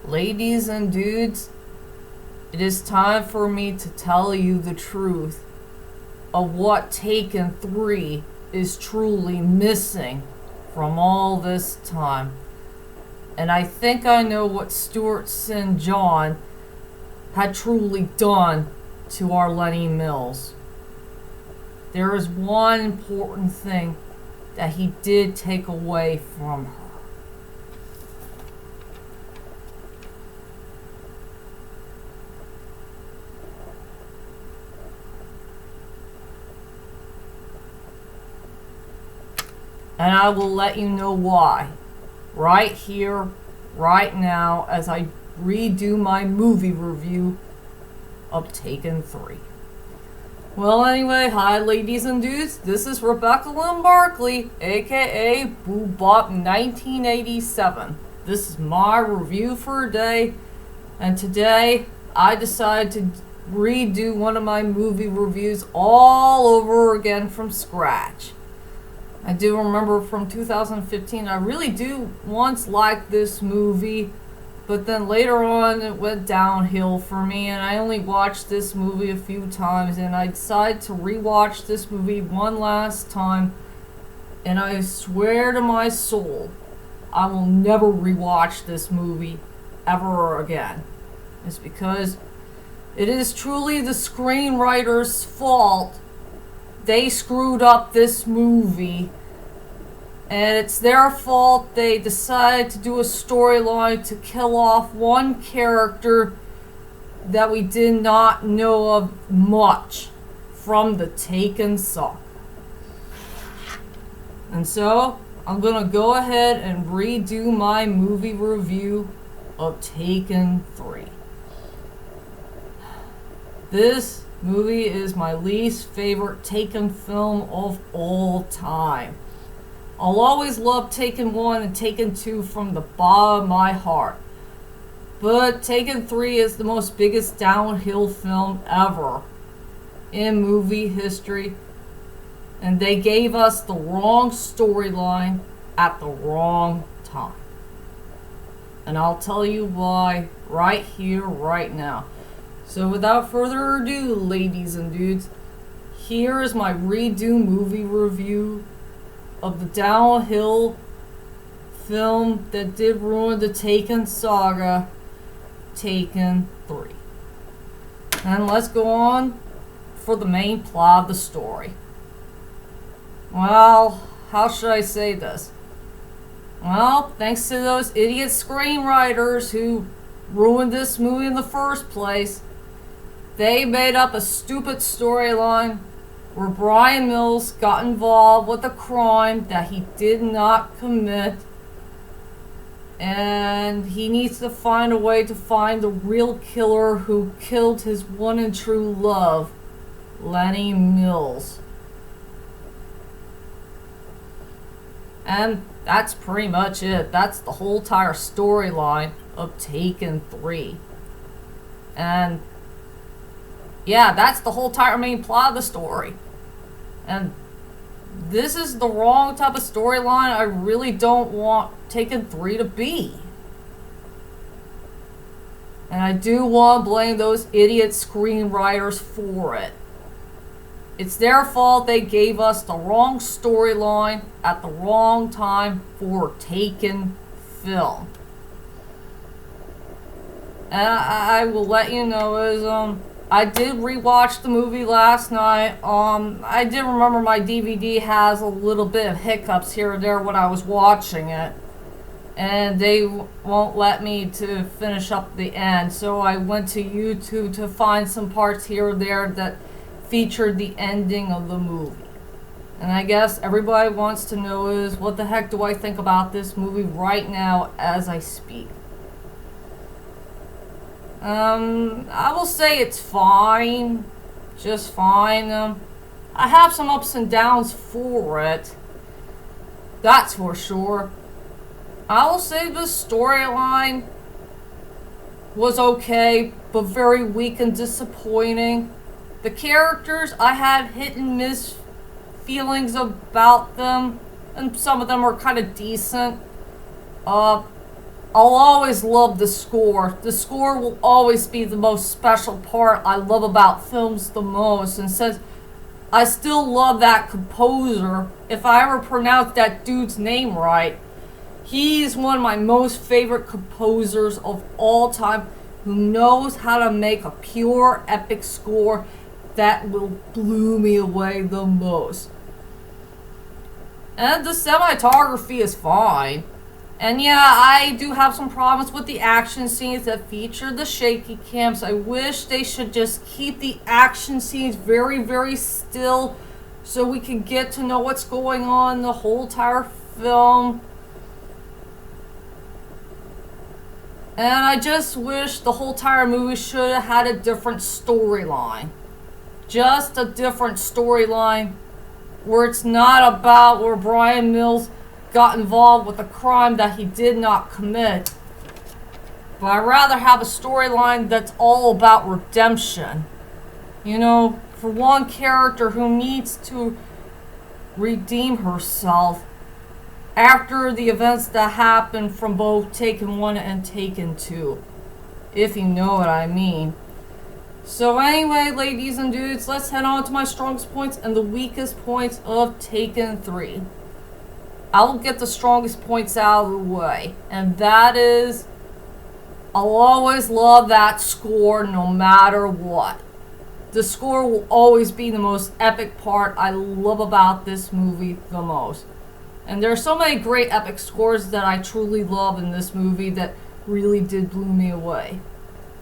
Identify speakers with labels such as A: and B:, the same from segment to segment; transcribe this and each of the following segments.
A: Ladies and dudes, it is time for me to tell you the truth of what Taken 3 is truly missing from all this time. And I think I know what Stuart St. John had truly done to our Lenny Mills. There is one important thing that he did take away from her. And I will let you know why. Right here, right now, as I redo my movie review of Taken 3. Well, anyway, hi ladies and dudes, this is Rebecca Lynn Barkley, aka Boobop 1987. This is my review for a day, and today I decided to redo one of my movie reviews all over again from scratch. I do remember from 2015, I really do once like this movie, but then later on it went downhill for me, and I only watched this movie a few times, and I decided to rewatch this movie one last time, and I swear to my soul, I will never rewatch this movie ever again. It's because it is truly the screenwriters' fault. They screwed up this movie, and it's their fault they decided to do a storyline to kill off one character that we did not know of much from the Taken Saga. And so, I'm gonna go ahead and redo my movie review of Taken 3. This movie is my least favorite Taken film of all time. I'll always love Taken 1 and Taken 2 from the bottom of my heart. But Taken 3 is the most biggest downhill film ever in movie history. And they gave us the wrong storyline at the wrong time. And I'll tell you why right here, right now. So without further ado, ladies and dudes, here is my redo movie review of the downhill film that did ruin the Taken Saga, Taken 3. And let's go on for the main plot of the story. Well, how should I say this? Well, thanks to those idiot screenwriters who ruined this movie in the first place, they made up a stupid storyline where Brian Mills got involved with a crime that he did not commit, and he needs to find a way to find the real killer who killed his one and true love, Lenny Mills. And that's pretty much it. That's the whole entire storyline of Taken 3. And yeah, that's the whole entire main plot of the story. And this is the wrong type of storyline I really don't want Taken 3 to be. And I do want to blame those idiot screenwriters for it. It's their fault they gave us the wrong storyline at the wrong time for Taken film. And I will let you know is, I did rewatch the movie last night. I did remember my DVD has a little bit of hiccups here and there when I was watching it. And they won't let me to finish up the end. So I went to YouTube to find some parts here and there that featured the ending of the movie. And I guess everybody wants to know is, what the heck do I think about this movie right now as I speak? I will say it's fine. Just fine. I have some ups and downs for it. That's for sure. I will say the storyline was okay, but very weak and disappointing. The characters, I had hit and miss feelings about them, and some of them are kind of decent. I'll always love the score. The score will always be the most special part I love about films the most. And since I still love that composer, if I ever pronounce that dude's name right, he's one of my most favorite composers of all time, who knows how to make a pure epic score that will blow me away the most. And the cinematography is fine. And yeah, I do have some problems with the action scenes that feature the shaky cams. I wish they should just keep the action scenes very, very still so we can get to know what's going on the whole entire film. And I just wish the whole entire movie should have had a different storyline. Just a different storyline where it's not about where Brian Mills got involved with a crime that he did not commit. But I'd rather have a storyline that's all about redemption. You know, for one character who needs to redeem herself after the events that happened from both Taken 1 and Taken 2. If you know what I mean. So anyway, ladies and dudes, let's head on to my strongest points and the weakest points of Taken 3. I will get the strongest points out of the way. And that is, I'll always love that score no matter what. The score will always be the most epic part I love about this movie the most. And there are so many great epic scores that I truly love in this movie that really did blow me away.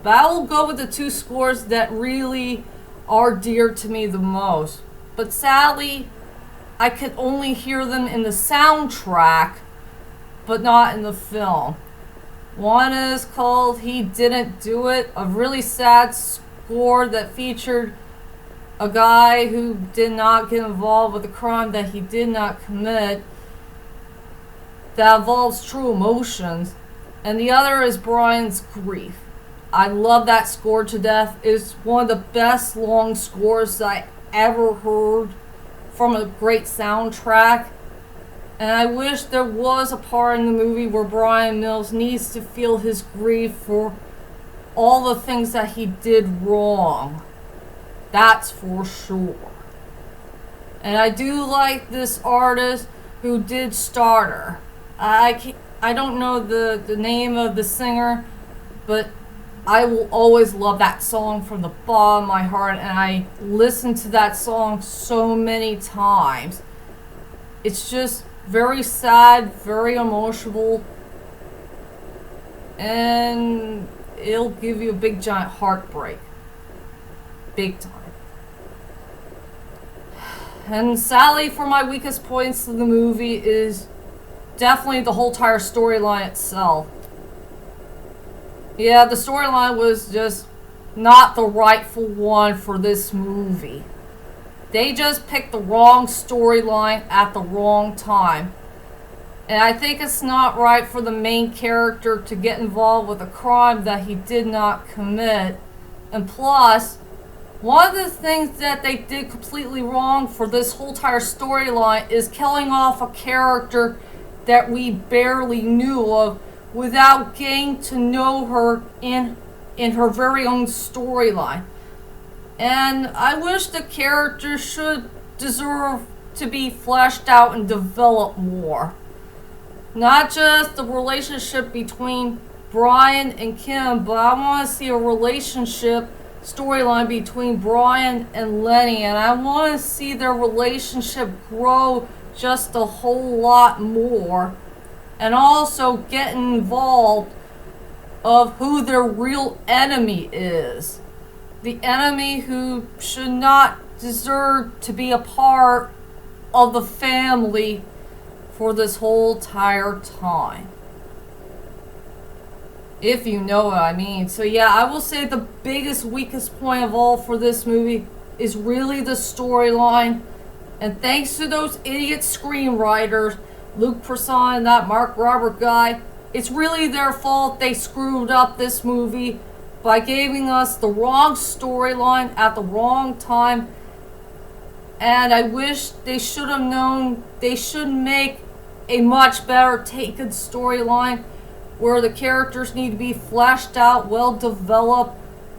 A: But I will go with the two scores that really are dear to me the most. But sadly, I could only hear them in the soundtrack, but not in the film. One is called He Didn't Do It, a really sad score that featured a guy who did not get involved with a crime that he did not commit, that involves true emotions. And the other is Brian's Grief. I love that score to death. It's one of the best long scores I ever heard from a great soundtrack. And I wish there was a part in the movie where Brian Mills needs to feel his grief for all the things that he did wrong. That's for sure. And I do like this artist who did Starter. I don't know the name of the singer, but I will always love that song from the bottom of my heart, and I listened to that song so many times. It's just very sad, very emotional, and it'll give you a big giant heartbreak. Big time. And sadly, for my weakest points of the movie is definitely the whole entire storyline itself. Yeah, the storyline was just not the rightful one for this movie. They just picked the wrong storyline at the wrong time. And I think it's not right for the main character to get involved with a crime that he did not commit. And plus, one of the things that they did completely wrong for this whole entire storyline is killing off a character that we barely knew of without getting to know her in her very own storyline. And I wish the character should deserve to be fleshed out and developed more. Not just the relationship between Brian and Kim, but I want to see a relationship storyline between Brian and Lenny, and I want to see their relationship grow just a whole lot more. And also get involved of who their real enemy is. The enemy who should not deserve to be a part of the family for this whole entire time. If you know what I mean. So yeah, I will say the biggest, weakest point of all for this movie is really the storyline. And thanks to those idiot screenwriters, Luc Besson and that Mark Robert guy, it's really their fault they screwed up this movie by giving us the wrong storyline at the wrong time. And I wish they should have known they should make a much better Taken storyline where the characters need to be fleshed out, well developed,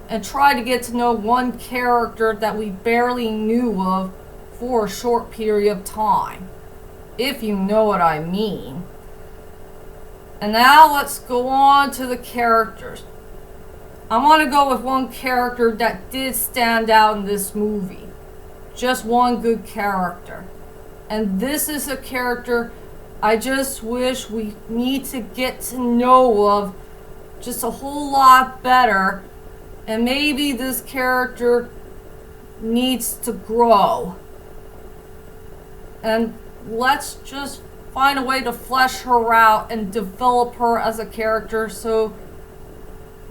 A: and try to get to know one character that we barely knew of for a short period of time, if you know what I mean. And now let's go on to the characters. I want to go with one character that did stand out in this movie. Just one good character. And this is a character I just wish we need to get to know of just a whole lot better. And maybe this character needs to grow. And let's just find a way to flesh her out and develop her as a character so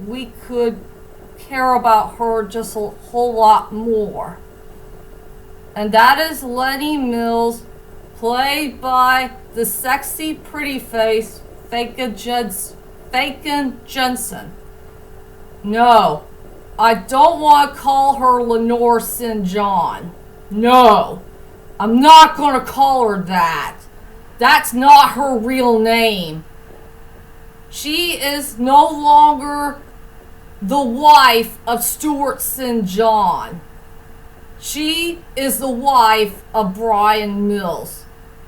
A: we could care about her just a whole lot more. And that is Lenny Mills, played by the sexy pretty face Faken Jensen. No, I don't want to call her Lenore St. John. No, I'm not going to call her that. That's not her real name. She is no longer the wife of Stuart St. John. She is the wife of Brian Mills.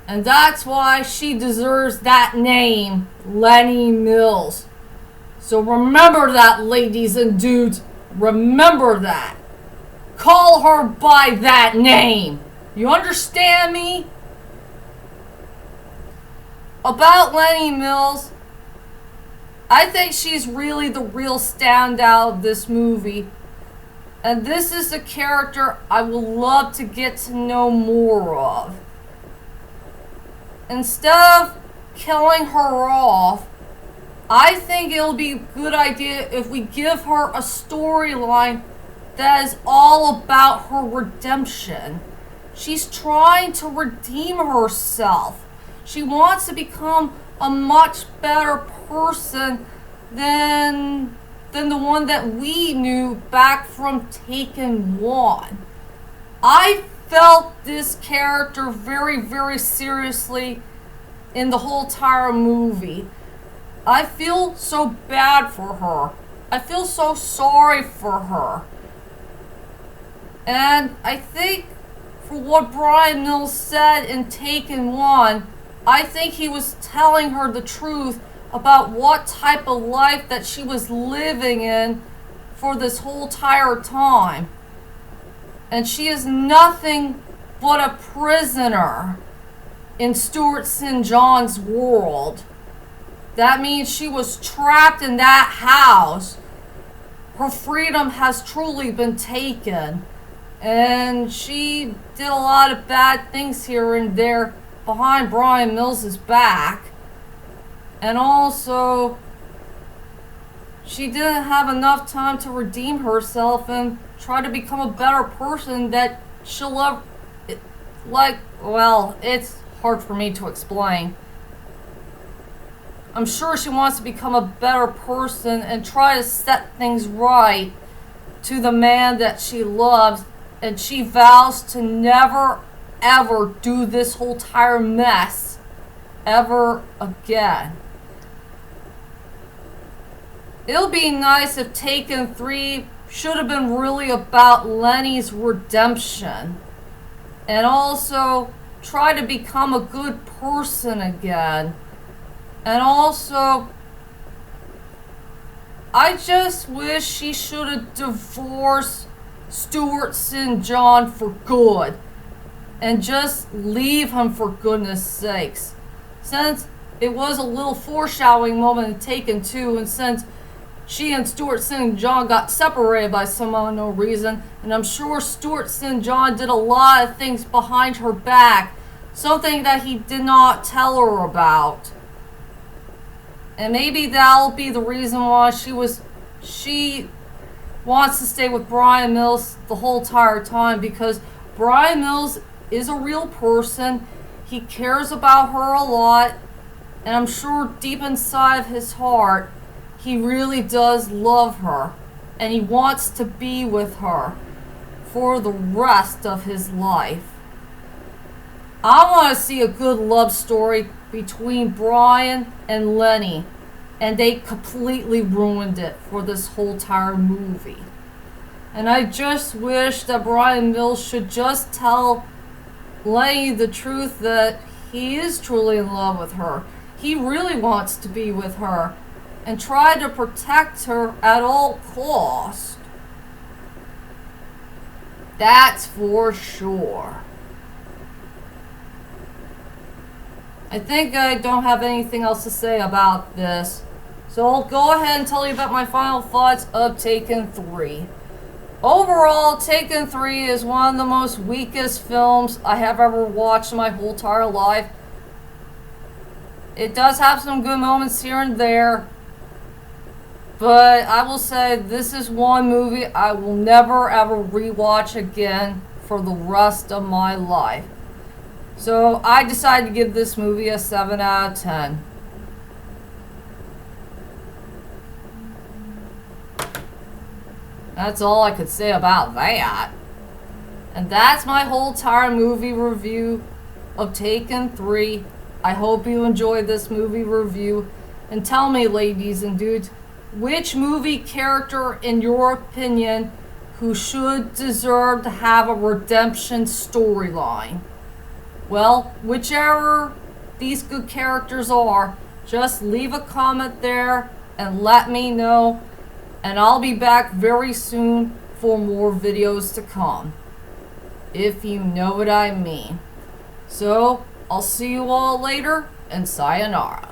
A: And that's why she deserves that name, Lenny Mills. So remember that, ladies and dudes. Remember that. Call her by that name. You understand me? About Lenny Mills, I think she's really the real standout of this movie. And this is a character I would love to get to know more of. Instead of killing her off, I think it'll be a good idea if we give her a storyline that is all about her redemption. She's trying to redeem herself. She wants to become a much better person than the one that we knew back from Taken 1. I felt this character very, very seriously in the whole entire movie. I feel so bad for her. I feel so sorry for her. And I think for what Brian Mills said in Taken 1, I think he was telling her the truth about what type of life that she was living in for this whole entire time. And she is nothing but a prisoner in Stuart St. John's world. That means she was trapped in that house. Her freedom has truly been taken. And she did a lot of bad things here and there behind Brian Mills' back. And also, she didn't have enough time to redeem herself and try to become a better person that she'll love. Well, it's hard for me to explain. I'm sure she wants to become a better person and try to set things right to the man that she loves. And she vows to never, ever do this whole entire mess ever again. It'll be nice if Taken 3 should have been really about Lenny's redemption. And also try to become a good person again. And also, I just wish she should have divorced Stuart St. John for good. And just leave him for goodness sakes. Since it was a little foreshadowing moment in Taken 2, and since she and Stuart St. John got separated by some unknown reason, and I'm sure Stuart St. John did a lot of things behind her back, something that he did not tell her about. And maybe that'll be the reason why she wants to stay with Brian Mills the whole entire time, because Brian Mills is a real person. He cares about her a lot, and I'm sure deep inside of his heart, he really does love her, and he wants to be with her for the rest of his life. I want to see a good love story between Brian and Lenny. And they completely ruined it for this whole entire movie. And I just wish that Brian Mills should just tell Lenny the truth that he is truly in love with her. He really wants to be with her and try to protect her at all costs. That's for sure. I think I don't have anything else to say about this. So I'll go ahead and tell you about my final thoughts of Taken 3. Overall, Taken 3 is one of the most weakest films I have ever watched in my whole entire life. It does have some good moments here and there, but I will say this is one movie I will never ever rewatch again for the rest of my life. So I decided to give this movie a 7 out of 10. That's all I could say about that. And that's my whole entire movie review of Taken 3. I hope you enjoyed this movie review. And tell me, ladies and dudes, which movie character, in your opinion, who should deserve to have a redemption storyline? Well, whichever these good characters are, just leave a comment there and let me know. And I'll be back very soon for more videos to come, if you know what I mean. So, I'll see you all later, and sayonara.